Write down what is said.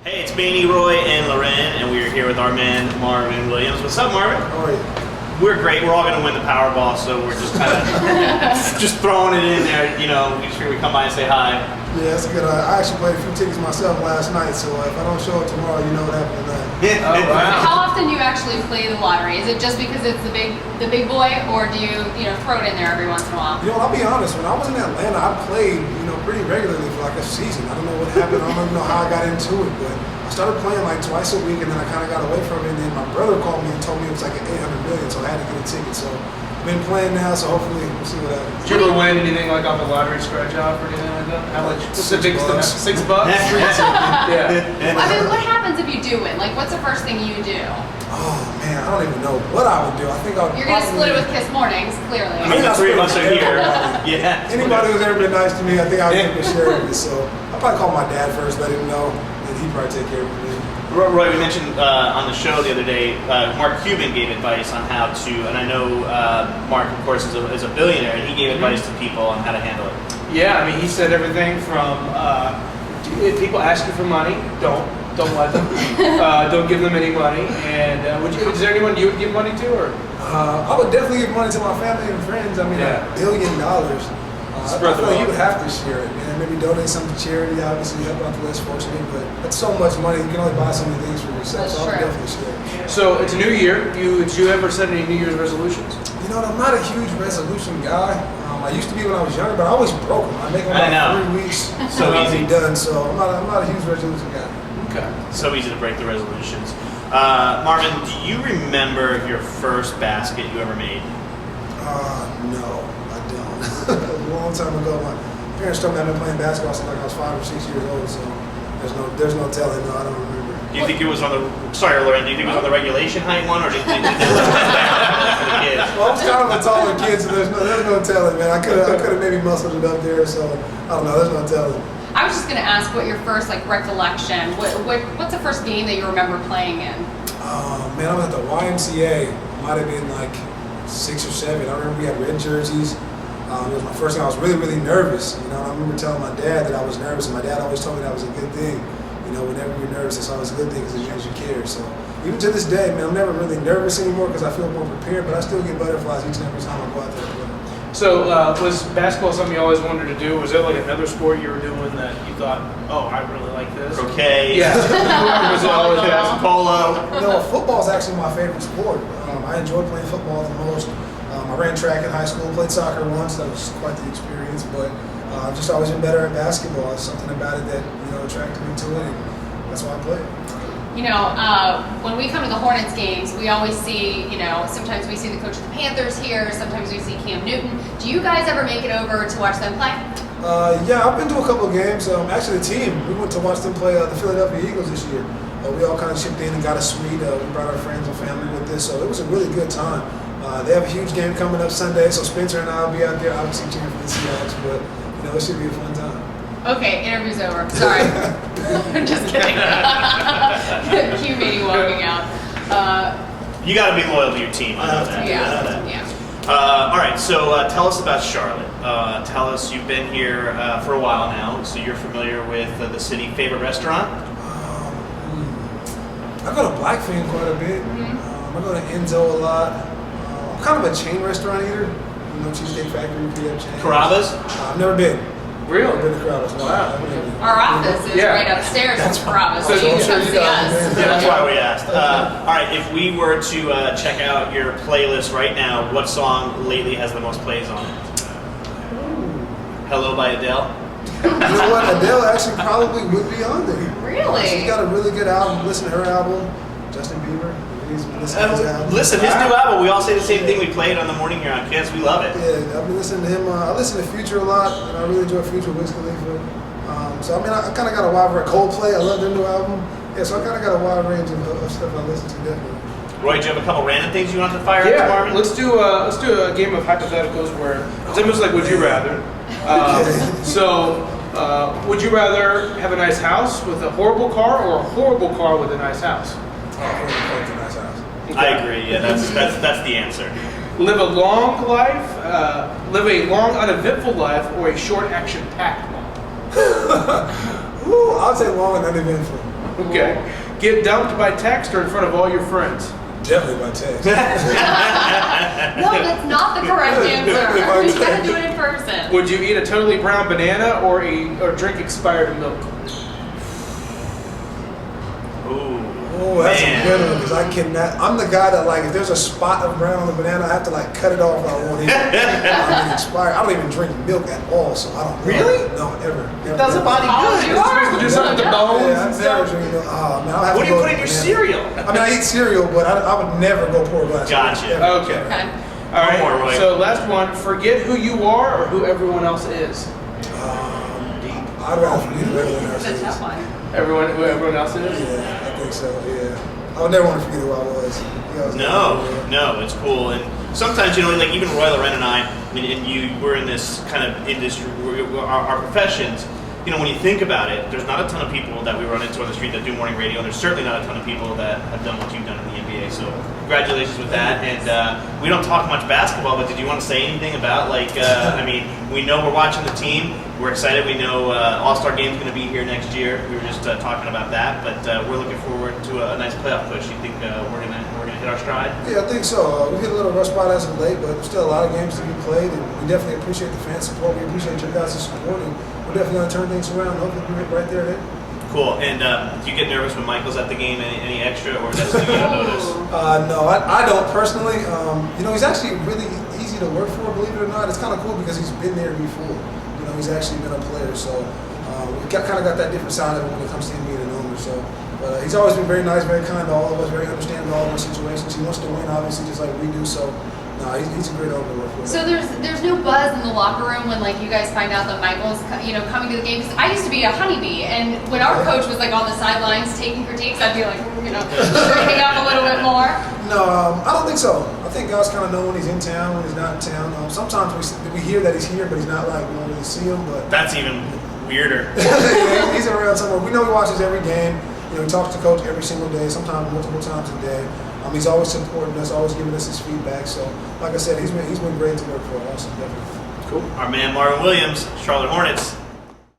Hey, it's Manny, Roy, and Loren, and we are here with our man Marvin Williams. What's up, Marvin? How are you? We're great. We're all going to win the Powerball, so we're just kind of just throwing it in there. You know, we just figured we'd come by and say hi. Yeah, that's good. I actually played a few tickets myself last night, so if I don't show up tomorrow, you know what happened tonight. Oh, wow. How often do you actually play the lottery? Is it just because it's the big boy, or do you throw it in there every once in a while? You know, I'll be honest. When I was in Atlanta, I played pretty regularly for like a season. I don't know what happened. I don't even know how I got into it, but I started playing like twice a week, and then I kind of got away from it. And then my brother called me and told me it was like an 800 million, so I had to get a ticket. So I've been playing now, so hopefully we'll see what happens. Did you ever win anything like off a lottery scratch off or anything like that? How much? What's the biggest amount? $6? Yeah. I mean, what happens if you do win? Like, what's the first thing you do? Oh man, I don't even know what I would do. I think I would. You're gonna split it with Kiss Mornings, clearly. I mean, the three of us are here. Yeah. Anybody who's ever been nice to me, I think I would give a share of it. So I'll probably call my dad first, let him know, and he'd probably take care of me. Roy, we mentioned on the show the other day, Mark Cuban gave advice on how to, and I know Mark, of course, is a billionaire, and he gave advice to people on how to handle it. Yeah, I mean, he said everything from if people ask you for money, don't let them. Don't give them any money. And is there anyone you would give money to, or? I would definitely give money to my family and friends. I mean, $1 billion. I feel like you would have to share it, man. Maybe donate some to charity, obviously, help out the less fortunate, but that's so much money, you can only buy so many things for yourself, That's so I would true. definitely share it. So it's a new year. Did you ever set any New Year's resolutions? You know, I'm not a huge resolution guy. I used to be when I was younger, but I always broke them. I make them about 3 weeks, So and I'll easy. be done, so I'm not a huge resolution guy. Okay. So easy to break the resolutions. Marvin, do you remember your first basket you ever made? No, I don't. A long time ago, my parents told me I've been playing basketball since like I was 5 or 6 years old, so there's no telling. No, I don't remember. Do you think it was on the, sorry, Lauren, do you think it was on the regulation height one, or do you think it was for the kids? Well, I'm kind of a taller kid, so there's no telling, man. I could have maybe muscled it up there, so I don't know. There's no telling. I was just gonna ask what your first recollection. What's the first game that you remember playing in? Man, I was at the YMCA. Might have been like 6 or 7. I remember we had red jerseys. It was my first time. I was really, really nervous. You know, and I remember telling my dad that I was nervous, and my dad always told me that was a good thing. You know, whenever you're nervous, it's always a good thing because it means you care. So even to this day, man, I'm never really nervous anymore because I feel more prepared, but I still get butterflies each and every time I go out there to play. So was basketball something you always wanted to do? Was there like another sport you were doing that you thought, oh, I really like this? Croquet. Yeah. Was it always basketball? Polo. You know, football is actually my favorite sport. I enjoy playing football the most. I ran track in high school, played soccer once. That was quite the experience, but I've just always been better at basketball. There's something about it that attracted me to it, and that's why I play it. You know, when we come to the Hornets games, we always see, sometimes we see the coach of the Panthers here, sometimes we see Cam Newton. Do you guys ever make it over to watch them play? Yeah, I've been to a couple of games. Actually, the team, we went to watch them play the Philadelphia Eagles this year. We all kind of chipped in and got a suite. We brought our friends and family with us, so it was a really good time. They have a huge game coming up Sunday, so Spencer and I will be out there, obviously cheering for the Seahawks, but it should be a fun time. Okay, interview's over. Sorry. I'm just kidding. Cue Manny walking out. You got to be loyal to your team. I know that. Yeah. All right, so tell us about Charlotte. Tell us, you've been here for a while now, so you're familiar with the city. Favorite restaurant? I go to Blackfin quite a bit. I go to Enzo a lot. I'm kind of a chain restaurant eater. Cheesecake Factory, PF Chain. Carrabba's? I've never been. Really? I've been to Carrabba's. No, Wow. I've never been. Our office is right upstairs in Carrabba's, so you can come see us. Yeah, that's why we asked. All right, if we were to check out your playlist right now, what song lately has the most plays on it? Hello by Adele? You know what? Adele actually probably would be on there. Really? She's got a really good album. Listen to her album. Justin Bieber. Listen to his album. Listen, his new album, we all say the same thing. We play it on the morning here on Kids. We love it. Yeah, I've been listening to him. I listen to Future a lot, and I really enjoy Future, Wiz Khalifa. So, I kind of got a wide variety. Coldplay, I love their new album. Yeah, so I kind of got a wide range of stuff I listen to, definitely. Roy, do you have a couple random things you want to fire Yeah, at Marvin? let's do a game of hypotheticals where it's almost like would you rather. Would you rather have a nice house with a horrible car or a horrible car with a nice house? I agree. Yeah, that's the answer. Live a long life, live a long uneventful life, or a short action-packed one. Ooh, I'll say long and uneventful. Okay. Get dumped by text or in front of all your friends? Definitely by text. No, that's not the correct answer. You gotta do it in person. Would you eat a totally brown banana or drink expired milk? Oh, that's Man. a good one because I cannot. I'm the guy that like if there's a spot of brown on the banana, I have to like cut it off. I won't eat it. I mean, expired. I don't even drink milk at all, so I don't. Really? No, ever. It does a body Oh, good. you are? Do something with the bones Yeah, and I've never stuff? drank milk. Oh man, I'll have What to do you go put in with your banana. cereal? I mean, I eat cereal, but I would never go pour a glass. of Gotcha. milk, ever. Okay. Okay. All right. One more, Roy. So last one. Forget who you are or who everyone else is. I'd rather forget who everyone else That's a is. tough one. Who everyone else is? Yeah, I think so. Yeah, I would never want to forget who I was. No, it's cool. And sometimes, like even Roy Loren and I, and you, we're in this kind of industry, our professions, when you think about it, there's not a ton of people that we run into on the street that do morning radio, and there's certainly not a ton of people that have done what you've done in the NBA. So congratulations with that. And we don't talk much basketball, but did you want to say anything about, we know we're watching the team. We're excited. We know All-Star Game's going to be here next year. We were just talking about that, but we're looking forward to a nice playoff push. You think we're gonna hit our stride? Yeah, I think so. We hit a little rough spot as of late, but there's still a lot of games to be played, and we definitely appreciate the fan support. We appreciate your guys' support, and we're definitely going to turn things around. Hopefully, we're right there. Cool. And do you get nervous when Michael's at the game? Any extra, or that's you don't notice? No, I don't personally. He's actually really easy to work for, believe it or not. It's kind of cool because he's been there before. He's actually been a player, so we kind of got that different side of it when it comes to him being an owner. So, but he's always been very nice, very kind to all of us, very understanding of all of our situations. He wants to win, obviously, just like we do. So, no, he's a great owner to work for. So there's no buzz in the locker room when you guys find out that Michael's coming to the game. 'Cause I used to be a honeybee, and when our coach was on the sidelines taking critiques, I'd be straightening up a little bit more. No, I don't think so. I think guys kind of know when he's in town, when he's not in town. Sometimes we hear that he's here, but he's not we don't really see him. But That's even weirder. yeah, he's around somewhere. We know he watches every game. He talks to coach every single day, sometimes multiple times a day. He's always supporting us, always giving us his feedback. So, like I said, he's been great to work for. Awesome, definitely. Cool. Our man Marvin Williams, Charlotte Hornets.